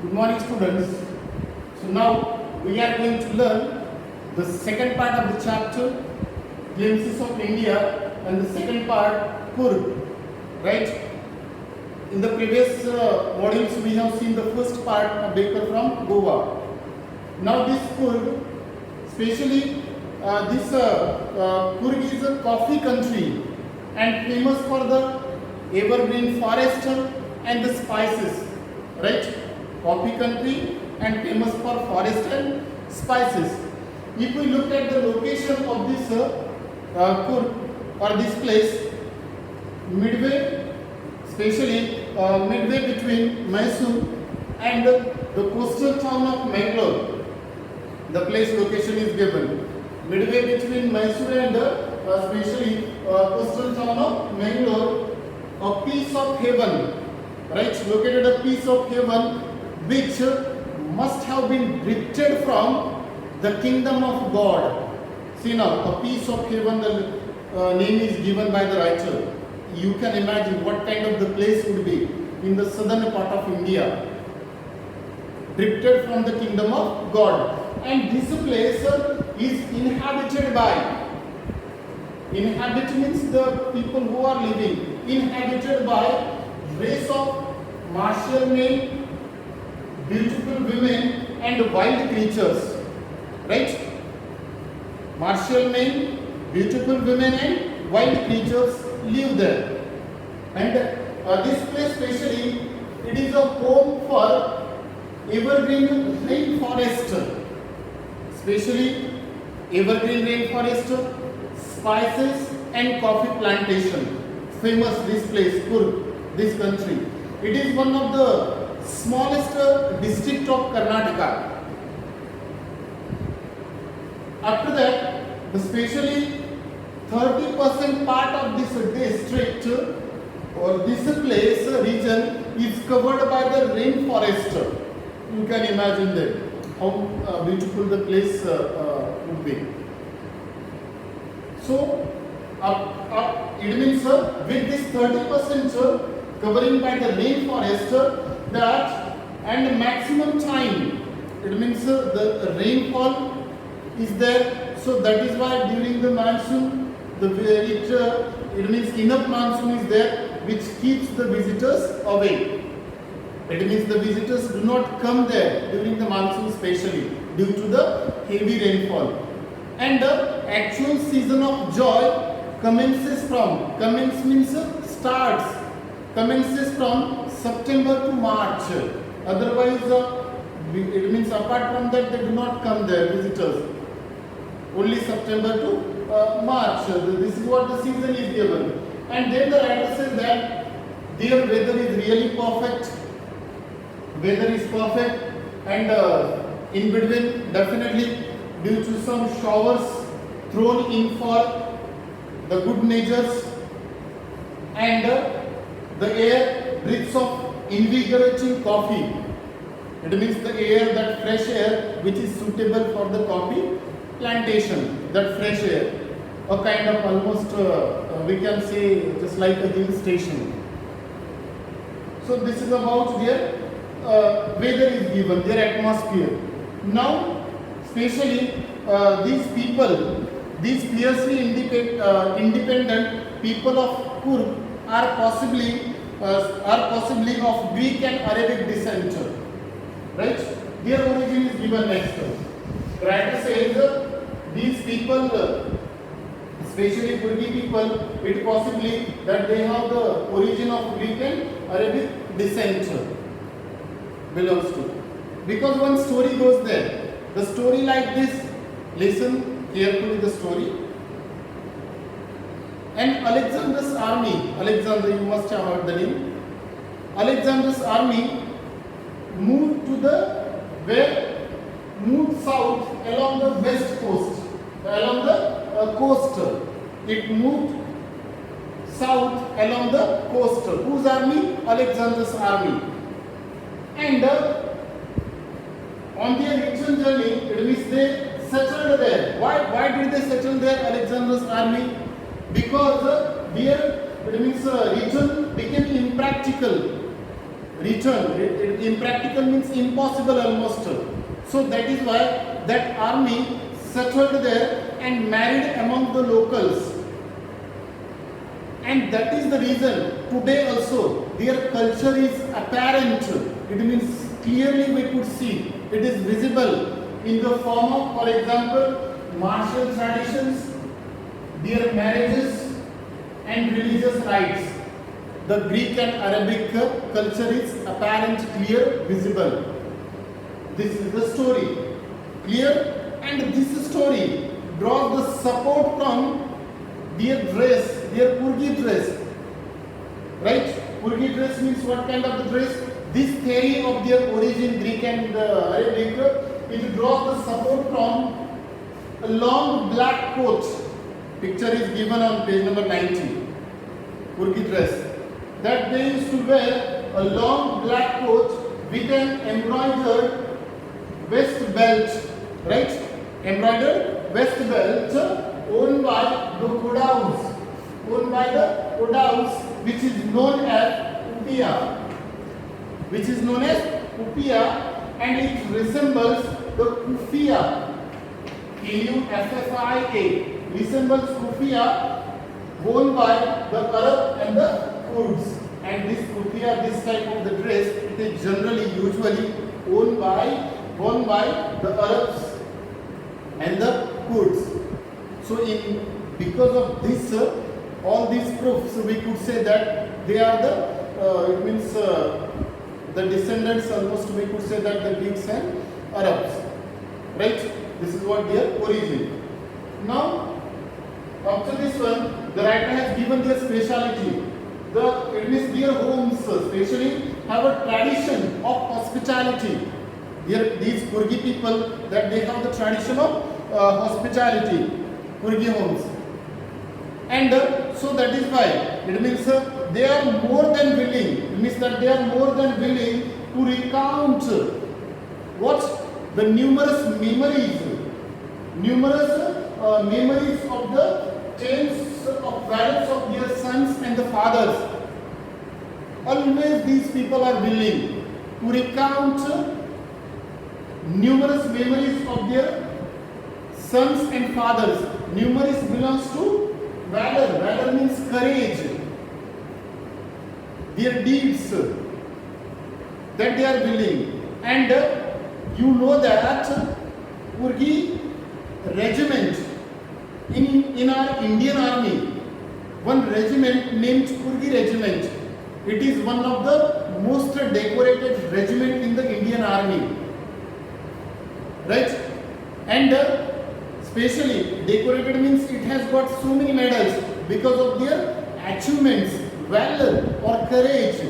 Good morning, students. So now we are going to learn the second part of the chapter, Glimpses of India, and the second part, Coorg. Right? In the previous modules, we have seen the first part of Baker from Goa. Now this Coorg, especially this Coorg is a coffee country and famous for the evergreen forest and the spices. Right? Coffee country and famous for forest and spices. If we look at the location of this Coorg or this place, midway, especially midway between Mysore and the coastal town of Mangalore, the place location is given. Midway between Mysore and especially coastal town of Mangalore, a piece of heaven, right? Located a piece of heaven which must have been drifted from the kingdom of God. See now, a piece of heaven, the name is given by the writer. You can imagine what kind of the place would be in the southern part of India. Drifted from the kingdom of God. And this place is inhabited by, inhabit means the people who are living, inhabited by race of martial men, beautiful women and wild creatures, right? Martial men, beautiful women and wild creatures live there. And this place especially, it is a home for evergreen rainforest, especially evergreen rainforest, spices and coffee plantation. Famous this place, Coorg, this country. It is one of the smallest district of Karnataka. After that, especially 30% part of this district or this place region is covered by the rainforest. You can imagine that how beautiful the place would be. So, it means with this 30% covering by the rainforest, that and maximum time, it means the rainfall is there. So that is why during the monsoon, it means enough monsoon is there, which keeps the visitors away. It means the visitors do not come there during the monsoon, especially due to the heavy rainfall. And the actual season of joy commences from, commence means starts, commences from September to March. Otherwise, it means apart from that, they do not come there, visitors. Only September to March. This is what the season is given. And then the writer says that their weather is really perfect. Weather is perfect, and in between, definitely due to some showers thrown in for the good natures, and the air breathes of invigorating coffee. It means the air, that fresh air which is suitable for the coffee plantation, that fresh air, a kind of almost we can say just like a hill station. So this is about their weather is given, their atmosphere. Now, especially these people, these fiercely independent people of Coorg are possibly of Greek and Arabic descent, right? Their origin is given next. The writer says these people, especially Coorgi people, it possibly that they have the origin of Greek and Arabic descent belongs to. Because one story goes there. The story like this, listen carefully the story. And Alexander's army, Alexander, you must have heard the name. Alexander's army moved to moved south along the west coast, along the coast. It moved south along the coast. Whose army? Alexander's army. And on their return journey, it means they settled there. Why did they settle there, Alexander's army? Because their, it means region became impractical. return. Impractical means impossible almost. So that is why that army settled there and married among the locals. And that is the reason today also their culture is apparent. It means clearly we could see. It is visible in the form of, for example, martial traditions, their marriages and religious rites. The Greek and Arabic culture is apparent, clear, visible. This is the story. Clear? And this story draws the support from their dress, their Purgi dress. Right? Purgi dress means what kind of the dress? This theory of their origin, Greek and Arabic, it draws the support from a long black coat. Picture is given on page number 90. Purgi dress. That they used to wear a long black coat with an embroidered waist belt. Right? Embroidered waist belt owned by the Kodaus. Owned by the Kodaus, which is known as Upia. Which is known as Upia, and it resembles the Kufia. Kuffia resembles Kufia worn by the Arab and the Kurds. And this Kufia, this type of the dress, it is generally usually worn by the Arabs and the Kurds. So because of this, all these proofs, we could say that they are the descendants, almost we could say that the Greeks and Arabs. Right? This is what their origin. Now, after this one, the writer has given their speciality. It means their homes especially have a tradition of hospitality. These Purgi people, that they have the tradition of hospitality, Purgi homes. And so that is why it means they are more than willing. It means that they are more than willing to recount what the numerous memories of the tales of valors of their sons and the fathers. Always these people are willing to recount numerous memories of their sons and fathers. Numerous belongs to valor. Valor means courage. Their deeds that they are willing. And you know that Purgi regiment in our Indian army, one regiment named Purgi regiment. It is one of the most decorated regiment in the Indian army. Right? And specially decorated means it has got so many medals because of their achievements, valor or courage.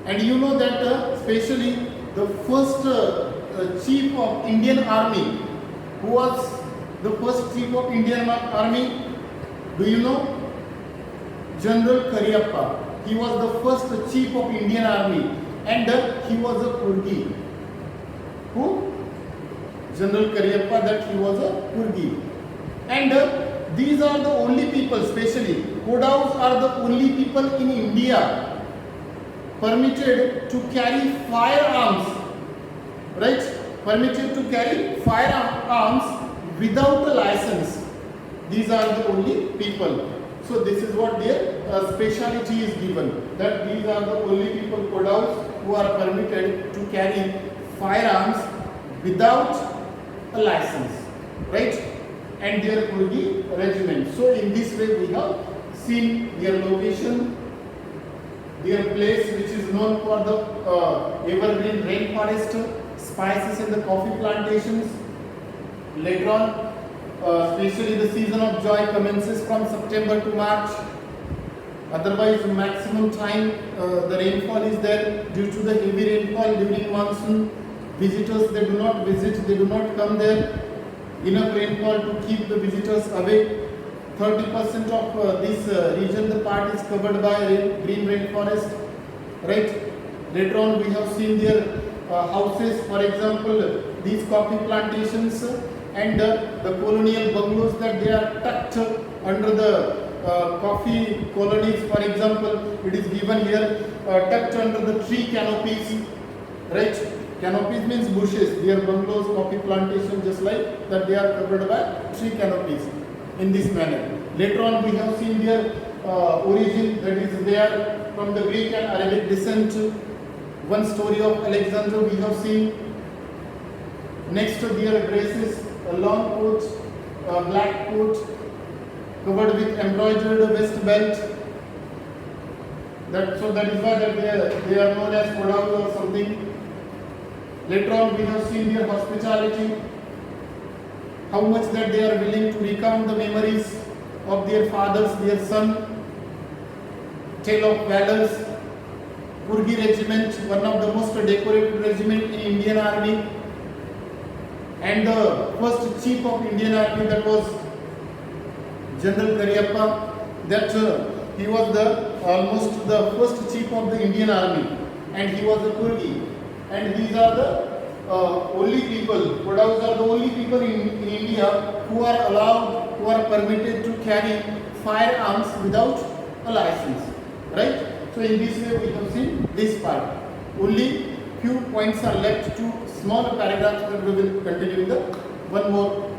And you know that especially the first chief of Indian army, who was the first chief of Indian army, do you know? General Cariappa. He was the first chief of Indian army, and he was a Purgi. Who? General Cariappa, that he was a Purgi. And these are the only people, especially Kodaus are the only people in India permitted to carry firearms. Right? Permitted to carry firearms without a license. These are the only people. So this is what their speciality is given. That these are the only people, Kodaus, who are permitted to carry firearms without a license. Right? And their Purgi regiment. So in this way we have seen their location, their place which is known for the evergreen rainforest, spices and the coffee plantations. Later on, especially the season of joy commences from September to March. Otherwise, maximum time the rainfall is there due to the heavy rainfall during monsoon. Visitors, they do not visit, they do not come there. Enough rainfall to keep the visitors away. 30% of this region, the part is covered by green rainforest. Right? Later on, we have seen their houses, for example, these coffee plantations and the colonial bungalows that they are tucked under the coffee colonies, for example, it is given here tucked under the tree canopies, right? Canopies means bushes. Their bungalows, coffee plantation, just like that, they are covered by tree canopies in this manner. Later on, we have seen their origin, that is, they are from the Greek and Arabic descent. One story of Alexander we have seen. Next to their dresses, a long coat, a black coat, covered with embroidered waist belt. That is why that they are known as Kodaus or something. Later on, we have seen their hospitality, how much that they are willing to recount the memories of their fathers, their son. Tale of valors. Kurgi regiment, one of the most decorated regiment in Indian Army, and the first chief of Indian Army, that was General Cariappa. That he was the almost the first chief of the Indian Army, and he was a Kurgi. And these are the only people. Kodaus are the only people in India who are allowed, who are permitted to carry firearms without a license, right? So in this way we have seen this part. Only few points are left, two small paragraphs that we will continue in the one more